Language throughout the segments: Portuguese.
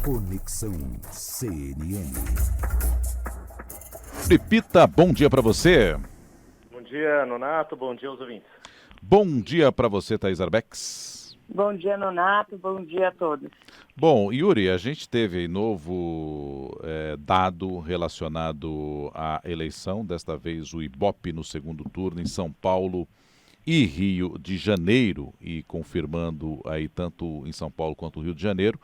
Conexão CNN. Pita, bom dia para você. Bom dia, Nonato. Bom dia aos ouvintes. Bom dia para você, Thaís Arbex. Bom dia, Nonato. Bom dia a todos. Bom, Yuri, a gente teve aí novo dado relacionado à eleição, desta vez o Ibope no segundo turno em São Paulo e Rio de Janeiro, e confirmando aí tanto em São Paulo quanto no Rio de Janeiro,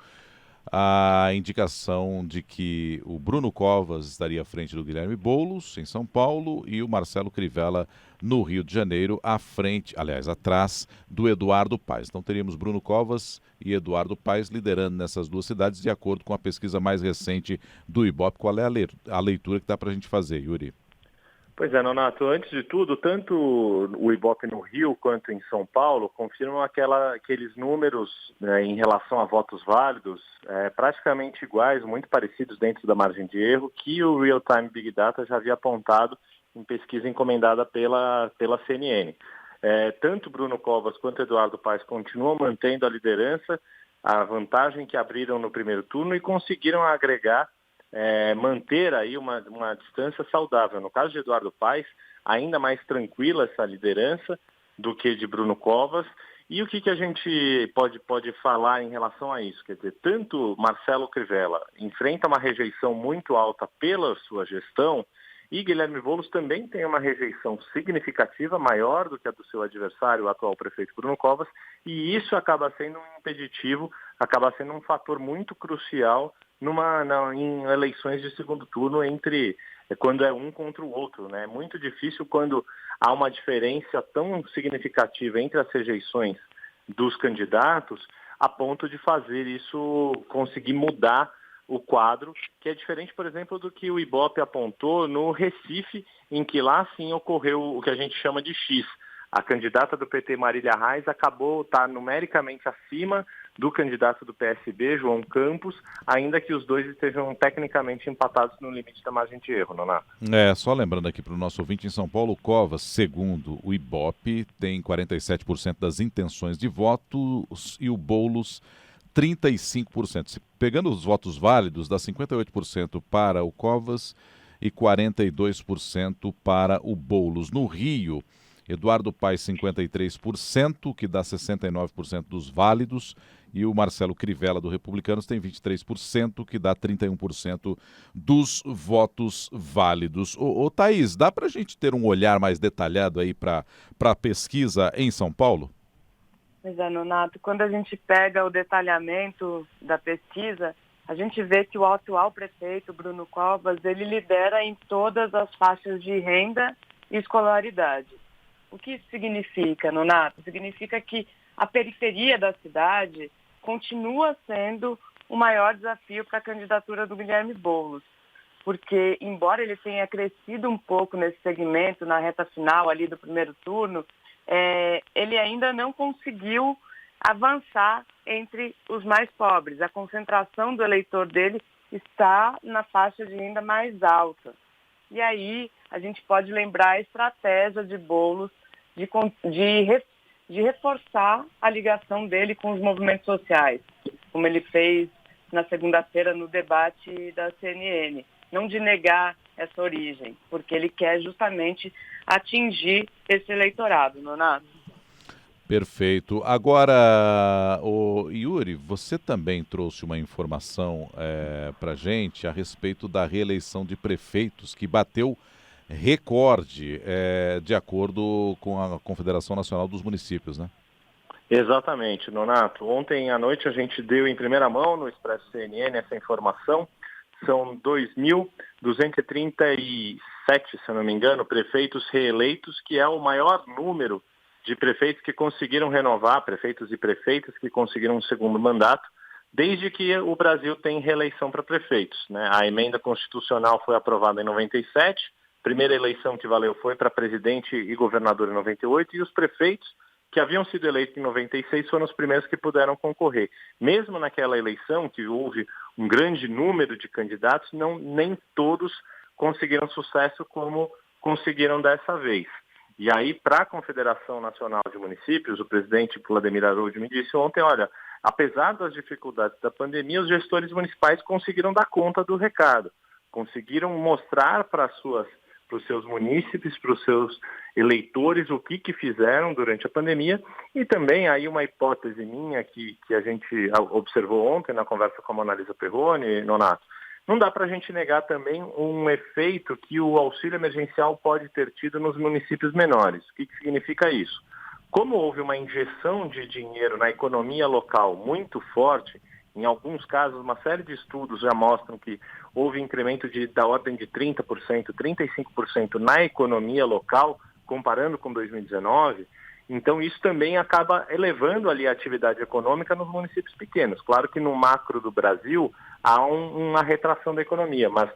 a indicação de que o Bruno Covas estaria à frente do Guilherme Boulos, em São Paulo, e o Marcelo Crivella, no Rio de Janeiro, à frente, aliás, atrás do Eduardo Paes. Então teríamos Bruno Covas e Eduardo Paes liderando nessas duas cidades, de acordo com a pesquisa mais recente do Ibope. Qual é a leitura que dá para a gente fazer, Yuri? Pois é, Nonato, antes de tudo, tanto o Ibope no Rio quanto em São Paulo confirmam aqueles números, né, em relação a votos válidos, praticamente iguais, muito parecidos dentro da margem de erro, que o Real Time Big Data já havia apontado em pesquisa encomendada pela CNN. Tanto Bruno Covas quanto Eduardo Paes continuam mantendo a liderança, a vantagem que abriram no primeiro turno e conseguiram agregar, manter aí uma distância saudável. No caso de Eduardo Paes, ainda mais tranquila essa liderança do que de Bruno Covas. E o que a gente pode falar em relação a isso? Quer dizer, tanto Marcelo Crivella enfrenta uma rejeição muito alta pela sua gestão, e Guilherme Boulos também tem uma rejeição significativa, maior do que a do seu adversário, o atual prefeito Bruno Covas, e isso acaba sendo um impeditivo, acaba sendo um fator muito crucial em eleições de segundo turno quando é um contra o outro, né? É muito difícil quando há uma diferença tão significativa entre as rejeições dos candidatos, a ponto de fazer isso conseguir mudar o quadro, que é diferente, por exemplo, do que o Ibope apontou no Recife, em que lá sim ocorreu o que a gente chama de X. A candidata do PT, Marília Reis, acabou numericamente acima do candidato do PSB, João Campos, ainda que os dois estejam tecnicamente empatados no limite da margem de erro, Nonato. Só lembrando aqui para o nosso ouvinte, em São Paulo, Covas, segundo o Ibope, tem 47% das intenções de votos e o Boulos 35%. Pegando os votos válidos, dá 58% para o Covas e 42% para o Boulos. No Rio, Eduardo Paes 53%, que dá 69% dos válidos, e o Marcelo Crivella do Republicanos tem 23%, que dá 31% dos votos válidos. Ô Thaís, dá para a gente ter um olhar mais detalhado aí para a pesquisa em São Paulo? Pois é, Nonato, quando a gente pega o detalhamento da pesquisa, a gente vê que o atual prefeito, Bruno Covas, ele lidera em todas as faixas de renda e escolaridade. O que isso significa, Nonato? Significa que a periferia da cidade continua sendo o maior desafio para a candidatura do Guilherme Boulos, porque, embora ele tenha crescido um pouco nesse segmento, na reta final ali do primeiro turno, ele ainda não conseguiu avançar entre os mais pobres. A concentração do eleitor dele está na faixa de renda mais alta. E aí a gente pode lembrar a estratégia de Boulos de reforçar a ligação dele com os movimentos sociais, como ele fez na segunda-feira no debate da CNN. Não de negar essa origem, porque ele quer justamente atingir esse eleitorado, Nonato. Perfeito. Agora, Yuri, você também trouxe uma informação para a gente a respeito da reeleição de prefeitos, que bateu recorde, de acordo com a Confederação Nacional dos Municípios, né? Exatamente, Nonato. Ontem à noite a gente deu em primeira mão no Expresso CNN essa informação. São 2.237, se eu não me engano, prefeitos reeleitos, que é o maior número de prefeitos que conseguiram renovar, prefeitos e prefeitas que conseguiram um segundo mandato, desde que o Brasil tem reeleição para prefeitos, né? A emenda constitucional foi aprovada em 97, a primeira eleição que valeu foi para presidente e governador em 98, e os prefeitos que haviam sido eleitos em 96 foram os primeiros que puderam concorrer. Mesmo naquela eleição, que houve um grande número de candidatos, nem todos conseguiram sucesso como conseguiram dessa vez. E aí, para a Confederação Nacional de Municípios, o presidente Vladimir Arud me disse ontem, olha, apesar das dificuldades da pandemia, os gestores municipais conseguiram dar conta do recado, conseguiram mostrar para os seus munícipes, para os seus eleitores o que fizeram durante a pandemia, e também aí uma hipótese minha que a gente observou ontem na conversa com a Mona Lisa Perrone, Nonato. Não dá para a gente negar também um efeito que o auxílio emergencial pode ter tido nos municípios menores. O que significa isso? Como houve uma injeção de dinheiro na economia local muito forte, em alguns casos, uma série de estudos já mostram que houve incremento da ordem de 30%, 35% na economia local, comparando com 2019, então isso também acaba elevando ali a atividade econômica nos municípios pequenos. Claro que no macro do Brasil há uma retração da economia, mas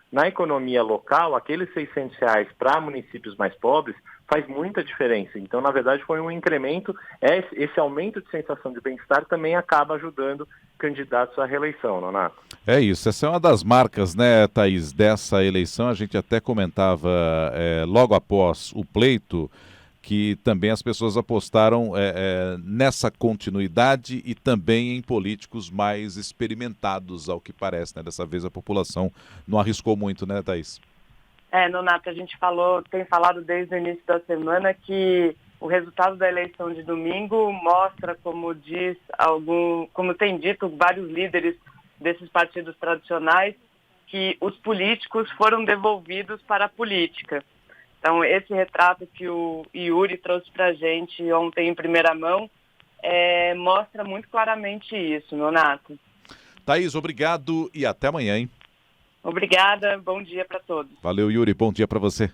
na economia local, aqueles R$600 para municípios mais pobres faz muita diferença. Então, na verdade, foi um incremento. Esse aumento de sensação de bem-estar também acaba ajudando candidatos à reeleição, Nonato. É isso, essa é uma das marcas, né, Thaís, dessa eleição. A gente até comentava logo após o pleito que também as pessoas apostaram nessa continuidade e também em políticos mais experimentados, ao que parece, né? Dessa vez a população não arriscou muito, né, Thaís? Nonato, a gente tem falado desde o início da semana que o resultado da eleição de domingo mostra, como tem dito vários líderes desses partidos tradicionais, que os políticos foram devolvidos para a política. Então, esse retrato que o Yuri trouxe para a gente ontem em primeira mão mostra muito claramente isso, Nonato. Thaís, obrigado e até amanhã, hein? Obrigada, bom dia para todos. Valeu, Yuri, bom dia para você.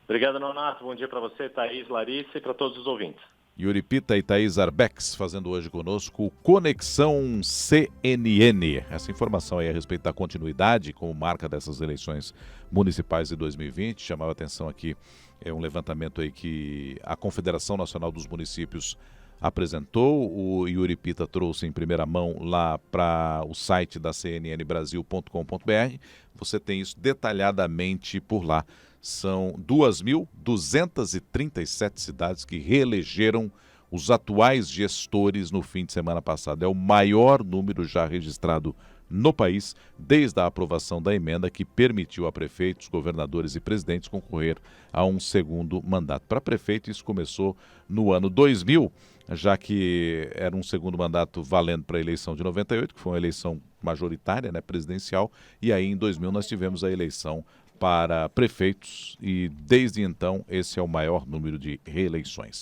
Obrigado, Nonato, bom dia para você, Thaís, Larissa e para todos os ouvintes. Yuri Pita e Thaís Arbex fazendo hoje conosco Conexão CNN. Essa informação aí a respeito da continuidade como marca dessas eleições municipais de 2020. Chamava atenção aqui um levantamento aí que a Confederação Nacional dos Municípios apresentou. O Yuri Pita trouxe em primeira mão lá para o site da cnnbrasil.com.br. Você tem isso detalhadamente por lá. São 2.237 cidades que reelegeram os atuais gestores no fim de semana passado. É o maior número já registrado no país desde a aprovação da emenda que permitiu a prefeitos, governadores e presidentes concorrer a um segundo mandato. Para prefeito, isso começou no ano 2000, já que era um segundo mandato valendo para a eleição de 98, que foi uma eleição majoritária, né, presidencial, e aí em 2000 nós tivemos a eleição para prefeitos e desde então esse é o maior número de reeleições.